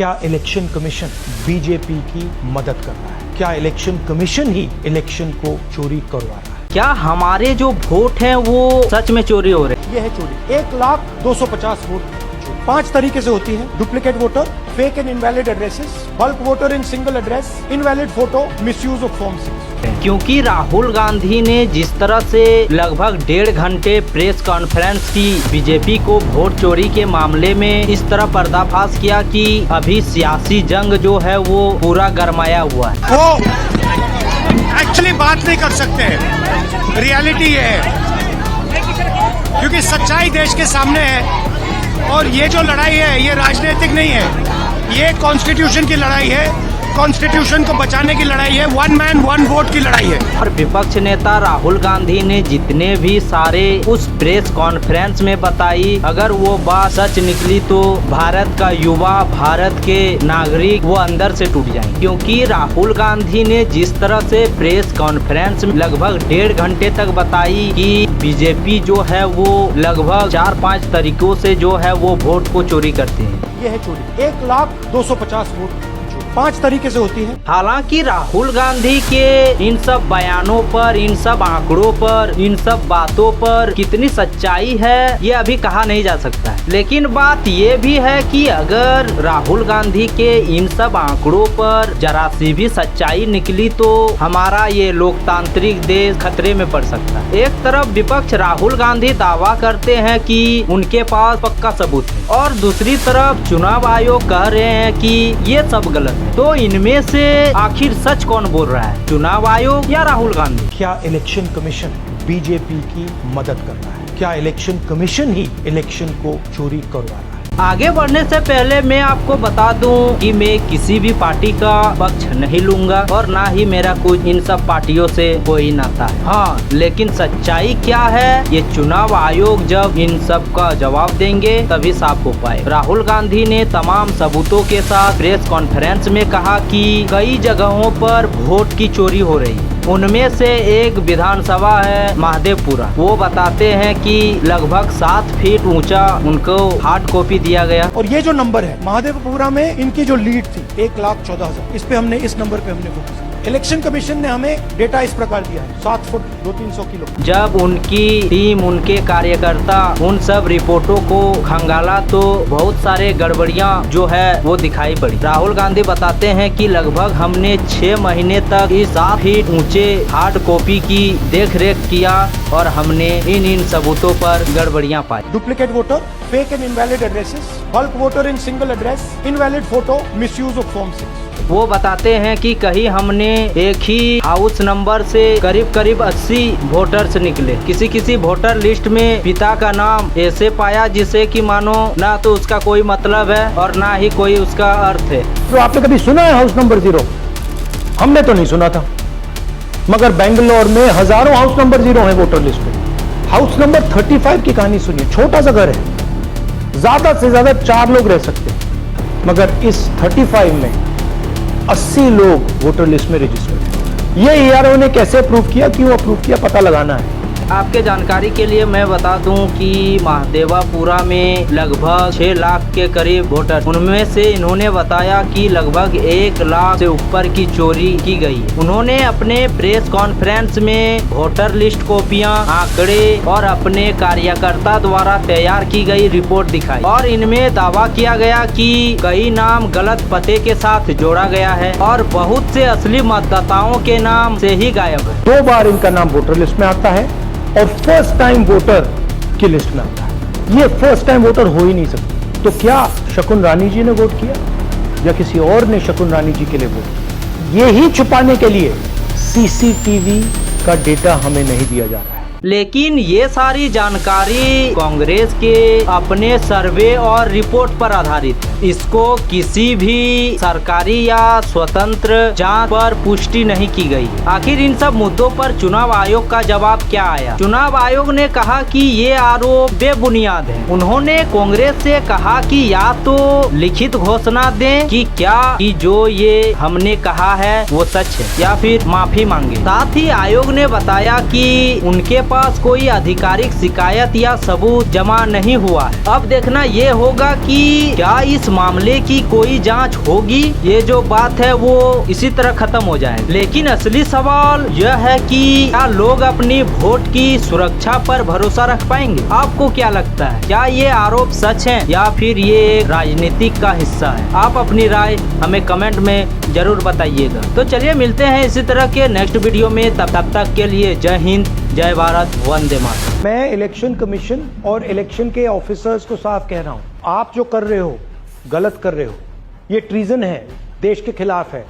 क्या election commission BJP की मदद कर रहा है? क्या इलेक्शन कमीशन ही इलेक्शन को चोरी करवा रहा है? क्या हमारे जो वोट हैं वो सच में चोरी हो रहे हैं? यह है चोरी। 1,250,000 वोट 5 तरीके से होती है: duplicate voter, fake and invalid addresses, bulk voter in single address, invalid photo, misuse of form 6। क्योंकि राहुल गांधी ने जिस तरह से लगभग 1.5 घंटे प्रेस कॉन्फ्रेंस की बीजेपी को वोट चोरी के मामले में इस तरह पर्दाफाश किया कि अभी सियासी जंग जो है वो पूरा गरमाया हुआ है। वो एक्चुअली बात नहीं कर सकते, रियलिटी ये है, क्योंकि सच्चाई देश के सामने है। और ये जो लड़ाई है ये राजनीतिक नहीं है, ये कॉन्स्टिट्यूशन की लड़ाई है, कॉन्स्टिट्यूशन को बचाने की लड़ाई है, वन मैन वन वोट की लड़ाई है। और विपक्ष नेता राहुल गांधी ने जितने भी सारे उस प्रेस कॉन्फ्रेंस में बताई, अगर वो बात सच निकली तो भारत का युवा, भारत के नागरिक वो अंदर से टूट जाएंगे। क्योंकि राहुल गांधी ने जिस तरह से प्रेस कॉन्फ्रेंस में लगभग 1.5 घंटे तक बताई कि बीजेपी जो है वो लगभग 4-5 तरीकों से जो है वो वोट को चोरी करते हैं। यह है चोरी। 1,250,000 वोट 5 तरीके से होती है। हालांकि राहुल गांधी के इन सब बयानों पर, इन सब आंकड़ों पर, इन सब बातों पर कितनी सच्चाई है ये अभी कहा नहीं जा सकता है। लेकिन बात ये भी है कि अगर राहुल गांधी के इन सब आंकड़ों पर जरा सी भी सच्चाई निकली तो हमारा ये लोकतांत्रिक देश खतरे में पड़ सकता है। एक तरफ विपक्ष राहुल गांधी दावा करते हैं कि उनके पास पक्का सबूत है, और दूसरी तरफ चुनाव आयोग कह रहे हैं कि ये सब गलत। तो इनमें से आखिर सच कौन बोल रहा है, चुनाव आयोग या राहुल गांधी? क्या इलेक्शन कमीशन बीजेपी की मदद कर रहा है? क्या इलेक्शन कमीशन ही इलेक्शन को चोरी करवा रहा है? आगे बढ़ने से पहले मैं आपको बता दूं कि मैं किसी भी पार्टी का पक्ष नहीं लूंगा और ना ही मेरा कुछ इन सब पार्टियों से कोई नाता है। हाँ, लेकिन सच्चाई क्या है ये चुनाव आयोग जब इन सब का जवाब देंगे तभी साफ हो पाए। राहुल गांधी ने तमाम सबूतों के साथ प्रेस कॉन्फ्रेंस में कहा कि कई जगहों पर वोट की चोरी हो रही है। उनमें से एक विधानसभा है महादेवपुरा। वो बताते हैं कि लगभग 7 फीट ऊंचा उनको हार्ड कॉपी दिया गया। और ये जो नंबर है महादेवपुरा में, इनकी जो लीड थी 1,14,000, इस पे हमने, इस नंबर पे हमने फोकस किया। इलेक्शन कमीशन ने हमें डेटा इस प्रकार दिया है: 7 फुट 200-300 किलो। जब उनकी टीम, उनके कार्यकर्ता उन सब रिपोर्टों को खंगाला तो बहुत सारे गड़बड़ियां जो है वो दिखाई पड़ी। राहुल गांधी बताते हैं कि लगभग हमने 6 महीने तक इस 7 फीट ऊंचे हार्ड कॉपी की देख रेख किया और हमने इन सबूतों पर गड़बड़ियां पाई। Duplicate voter, fake and invalid addresses, bulk voter in single address, invalid photo, misuse of form 6। वो बताते हैं कि कहीं हमने एक ही हाउस नंबर से करीब 80 वोटर्स निकले। किसी वोटर लिस्ट में पिता का नाम ऐसे पाया जिसे कि मानो ना तो उसका कोई मतलब है और ना ही कोई उसका अर्थ है। तो आपने कभी सुना है हाउस नंबर 0? हमने तो नहीं सुना था, मगर बेंगलोर में हजारों हाउस नंबर 0 है वोटर लिस्ट में। हाउस नंबर 35 की कहानी सुनिए। छोटा सा घर है, ज्यादा से ज्यादा 4 लोग रह सकते हैं, मगर इस 35 में 80 लोग वोटर लिस्ट में रजिस्टर्ड हैं। ये ईआरओ ने कैसे अप्रूव किया, क्यों अप्रूव किया, पता लगाना है। आपके जानकारी के लिए मैं बता दूं कि महादेवापुरा में लगभग 6 लाख के करीब वोटर, उनमें से इन्होंने बताया कि लगभग 1 लाख से ऊपर की चोरी की गई। उन्होंने अपने प्रेस कॉन्फ्रेंस में वोटर लिस्ट कॉपियां, आंकड़े और अपने कार्यकर्ता द्वारा तैयार की गई रिपोर्ट दिखाई और इनमें दावा किया गया कि कई नाम गलत पते के साथ जोड़ा गया है और बहुत से असली मतदाताओं के नाम से ही गायब है। 2 बार इनका नाम वोटर लिस्ट में आता है और फर्स्ट टाइम वोटर की लिस्ट में आता है। ये फर्स्ट टाइम वोटर हो ही नहीं सकता। तो क्या शकुन रानी जी ने वोट किया या किसी और ने शकुन रानी जी के लिए वोट किया? ये ही छुपाने के लिए सीसीटीवी का डेटा हमें नहीं दिया जा रहा है। लेकिन ये सारी जानकारी कांग्रेस के अपने सर्वे और रिपोर्ट पर आधारित है। इसको किसी भी सरकारी या स्वतंत्र जांच पर पुष्टि नहीं की गई। आखिर इन सब मुद्दों पर चुनाव आयोग का जवाब क्या आया? चुनाव आयोग ने कहा कि ये आरोप बेबुनियाद है। उन्होंने कांग्रेस से कहा कि या तो लिखित घोषणा दें कि क्या कि जो ये हमने कहा है वो सच है, या फिर माफी मांगे। साथ ही आयोग ने बताया कि उनके पास कोई आधिकारिक शिकायत या सबूत जमा नहीं हुआ है। अब देखना ये होगा कि क्या इस मामले की कोई जांच होगी। ये जो बात है वो इसी तरह खत्म हो जाए। लेकिन असली सवाल यह है कि क्या लोग अपनी वोट की सुरक्षा पर भरोसा रख पाएंगे? आपको क्या लगता है, क्या ये आरोप सच है या फिर ये एक राजनीतिक का हिस्सा है? आप अपनी राय हमें कमेंट में जरूर बताइएगा। तो चलिए मिलते हैं इसी तरह के नेक्स्ट वीडियो में। तब तक के लिए जय हिंद, जय भारत, वंदे मातरम। मैं इलेक्शन कमीशन और इलेक्शन के ऑफिसर्स को साफ कह रहा हूं, आप जो कर रहे हो गलत कर रहे हो। ये ट्रीजन है, देश के खिलाफ है।